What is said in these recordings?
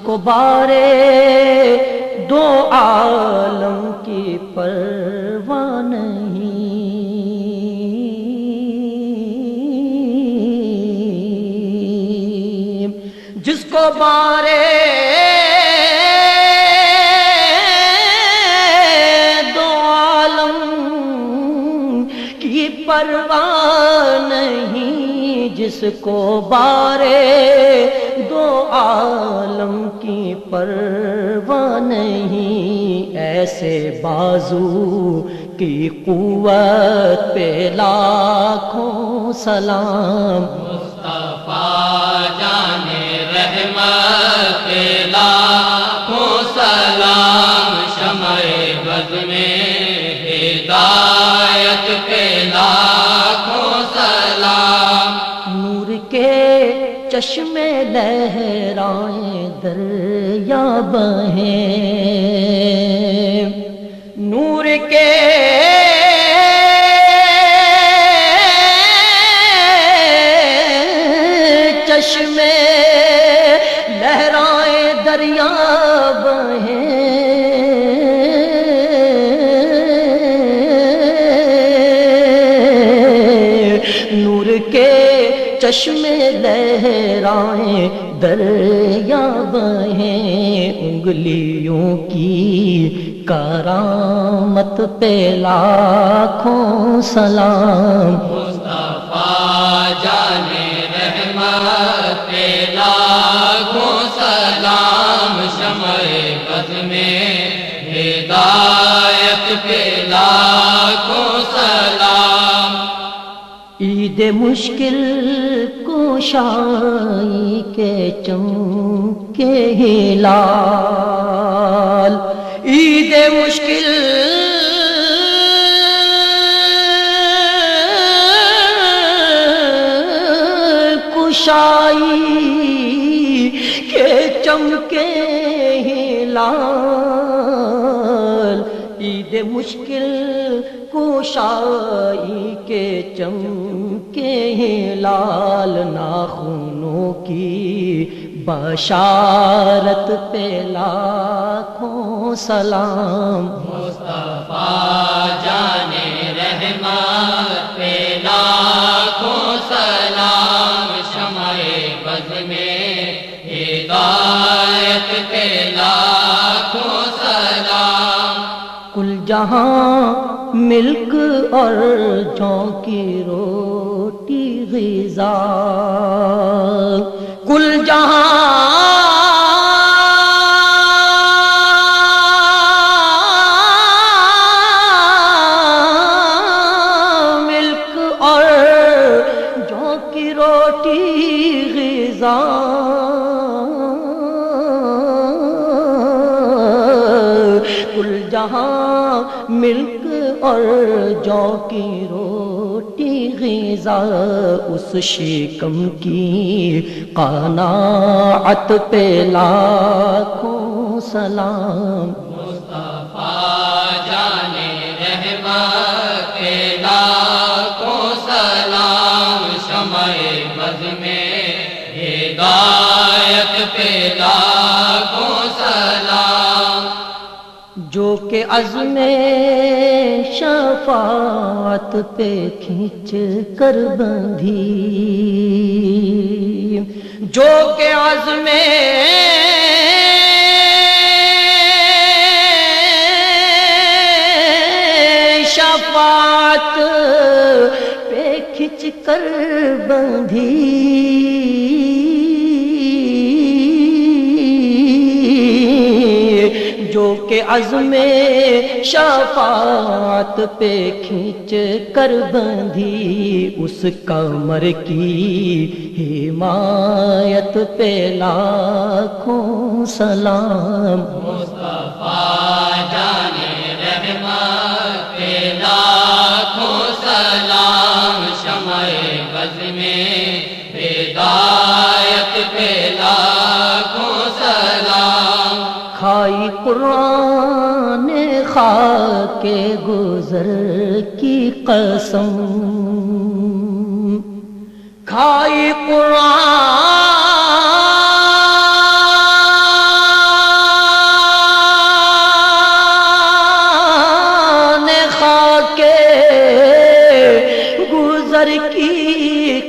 کو بارے دو عالم کی پرواہ نہیں، جس کو بارے دو عالم کی پرواہ نہیں، جس کو بارے دو عالم کی پرواہ نہیں، ایسے بازو کی قوت پہ لاکھوں سلام، مصطفیٰ جان رحمت پہ لاکھوں سلام، شمع بز میں ہدایت پہ لاکھوں سلام، نور کے چشمے لہرائیں دریا بہیں، نور کے چشمے لہرائیں دریا بہیں، نور کے چشمے لہرائیں دریا بہیں، انگلیوں کی کرامت پہ لاکھوں سلام، مصطفیٰ جان رحمت پہ لاکھوں سلام، شمع بز میں ہدایت پہ لاکھوں سلام، عید مشکل کوشائی کے چمکے ہلال، عید مشکل کوشائی کے چمکے ہلال، عید مشکل کوشائی کے چمکے ہلال، ناخنوں کی بشارت پہ لاکھوں سلام، مصطفیٰ جان رحمت پہ لاکھوں سلام، شمع بز میں ہدایت پہ لاکھوں سلام، کل جہاں ملک اور جوں کی روٹی غذا، کل جہاں ملک اور جوں کی روٹی غذا، کل جہاں ملک اور جو کی روٹی غذا، اس شکم کی قناعت پہ لاکھوں سلام، مصطفیٰ جان رحمت پہ لاکھوں سلام، شمع بز میں ہدایت پہ لاکھوں سلام، جو کہ عزم شفاعت پہ کھینچ کر بندھی، جو کہ عزم شفاعت پہ کھینچ کر بندھی، جو کہ عزم شفاعت پہ کھینچ کر بندھی، اس کمر کی حمایت پہ لاکھوں سلام، مصطفیٰ جان رحمت پہ لاکھوں سلام، شمع بز میں ہدایت پہ لاکھوں سلام، کھائی قرآن خاک گزر کی قسم، کھائی قرآن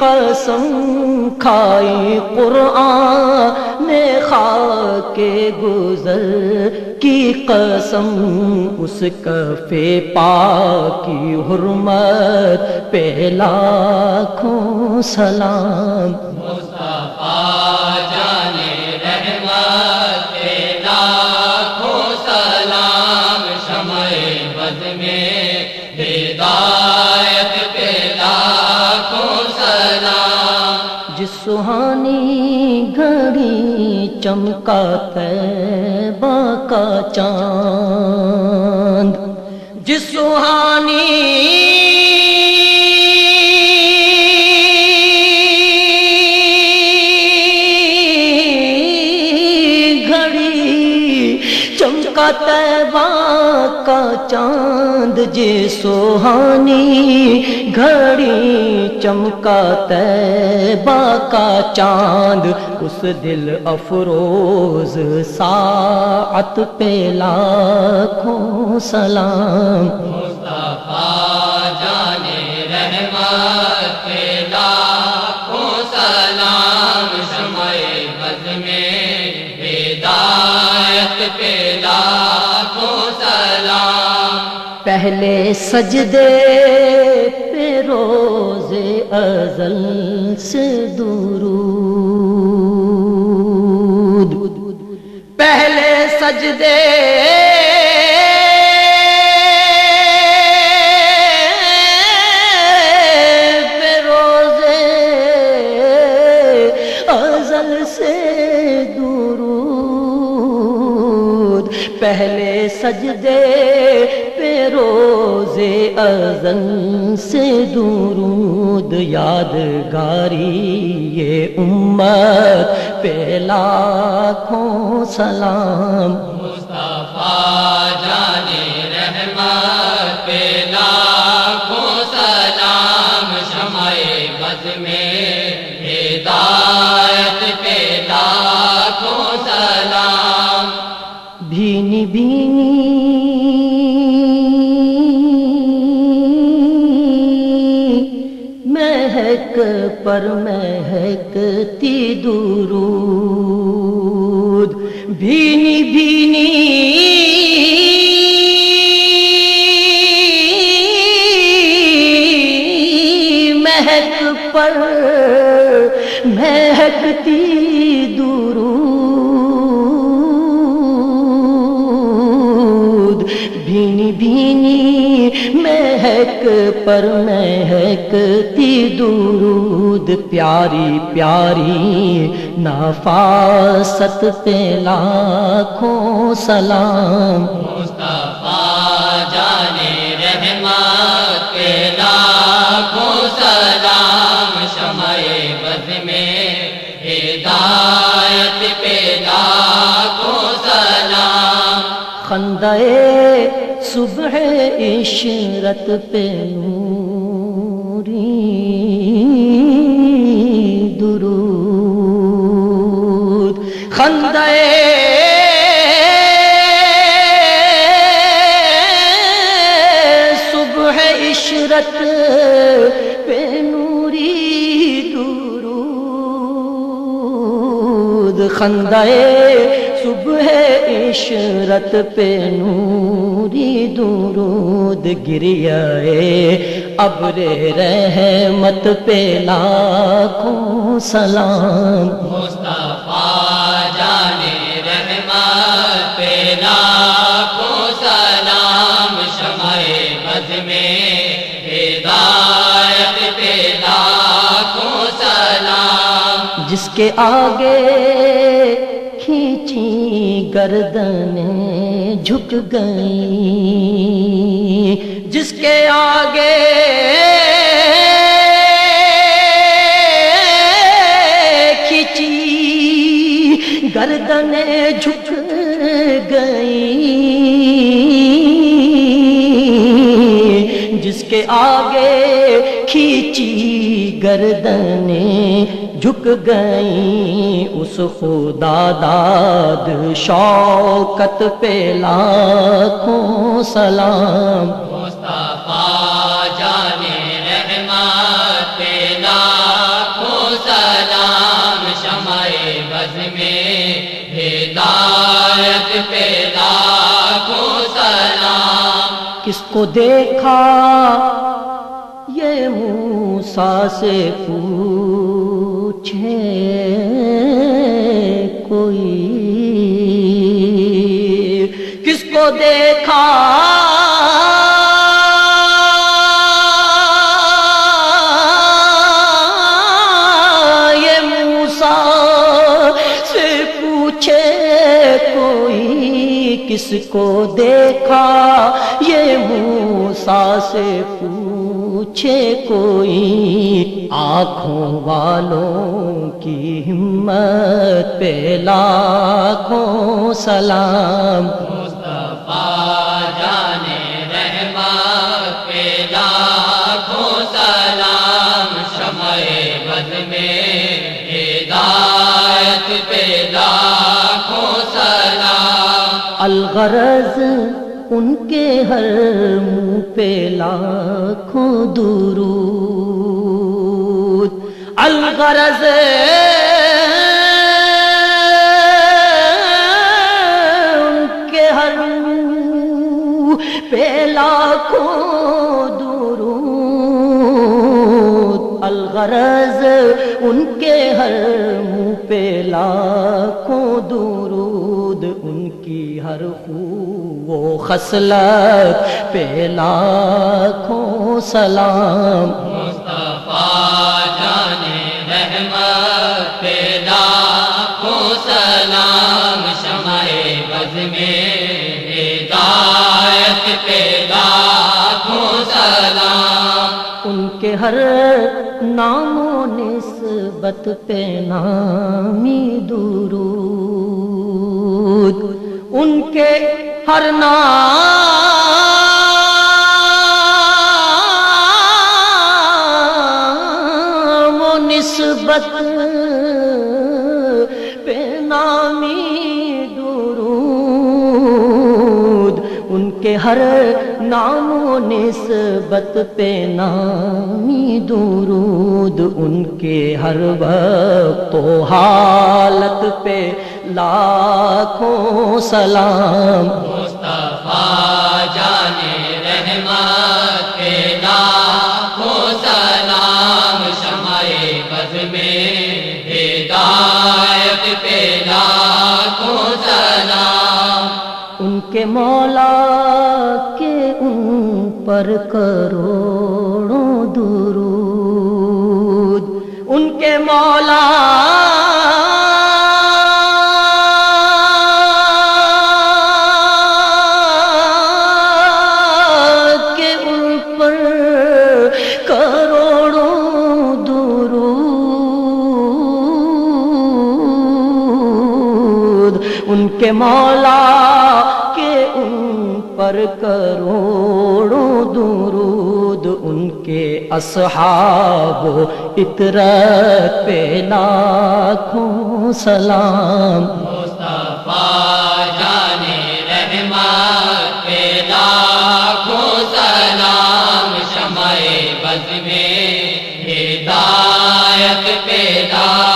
قسم کھائی قرآن نے خاک گزر کی قسم اس کفِ پاک کی حرمت پہ لاکھوں سلام مصطفیٰ جانے رحمت پہ لاکھوں سلام شمع بز میں ہدایت پہ لاکھوں سلام جس سہانی گھڑی چمکا طیبہ کا چاند جس سہانی چمکا طیبہ کا چاند جس سہانی گھڑی چمکا طیبہ کا چاند اس دل افروز ساعت پہ لاکھوں سلام مصطفیٰ جانے رحمت پہ لاکھوں سلام شمع بز میں ہدایت پہ لاکھوں سلام پہلے سجدے پہ روز ازل سے درود پہلے سجدے پہ روز ازل سے درود پہلے سجدے پہ روز ازل سے درود یادگاری یہ امت پہ لاکھوں سلام مصطفیٰ جانے رحمت پہ لاکھوں سلام شمع بز میں ہدایت پہ لاکھوں سلام بھینی بھینی مہک پر مہکتی درود بھینی بھینی مہک پر مہکتی درود بھینی بھینی مہک پر مہکتی درود پیاری پیاری نفاست پہ لاکھوں سلام مصطفیٰ جانے رحمت پہ لاکھوں سلام شمع بز میں ہدایت پہ لاکھوں سلام خندۂ صبح عشرت پہ نوری درود خندۂ صبح عشرت پہ نوری درود خندۂ صبح عشرت پہ نوری درود گریہ ابر رحمت پہ لاکھوں سلام مصطفیٰ جانے رحمت پہ لاکھوں سلام شمع بز میں ہدایت پہ لاکھوں سلام جس کے آگے کھینچی گردنیں جھک گئیں جس کے آگے کھینچی گردنیں جھک گئیں جس کے آگے کھینچی گردنیں جھک گئیں اس خدا داد شوکت پہ لاکھوں سلام مصطفیٰ جانے رحمت پہ لاکھوں میں ہدایت پہ لاکھوں سلام. کس کو دیکھا یہ موسیٰ سے پوچھے کوئی، کس کو دیکھا یہ موسیٰ سے پوچھے کوئی، کس کو دیکھا یہ موسیٰ سے پوچھے کوئی. آنکھوں والوں کی ہمت پہ لاکھوں سلام. مصطفیٰ جانے رحمت پہ لاکھوں سلام. شمع بز میں ہدایت پہ لاکھوں سلام. الغرض ان کے ہر منہ پہ لاکھوں درود. الغرض ان کے ہر منہ پہ لاکھوں درود. الغرض ان کے ہر منہ پہ لاکھوں درود. ان کی ہر خو و خصلت پہ لاکھوں سلام. مصطفیٰ جانے رحمت پہ لاکھوں سلام. شمع بز میں ہدایت پہ لاکھوں سلام. ان کے ہر نام و نسبت پہ نامی درود. ان کے ہر نام و نسبت پہ نامی درود. ان کے ہر نام و نسبت پہ نامی درود. ان کے ہر وقت و حالت پہ لاکھوں سلام. مصطفیٰ جانے رحمت پہ لاکھوں سلام. شمع بز میں ہدایت پہ لاکھوں سلام. ان کے مولا کے ان پر کروڑوں درود. ان کے مولا کے ان پر کروڑوں درود. ان کے مولا کے ان پر کروڑوں درود. ان کے اصحاب و اطرت پہ لاکھوں سلام. مصطفیٰ جانے رحمت پہ لاکھوں سلام. شمع بز میں ہدایت پہ لاکھوں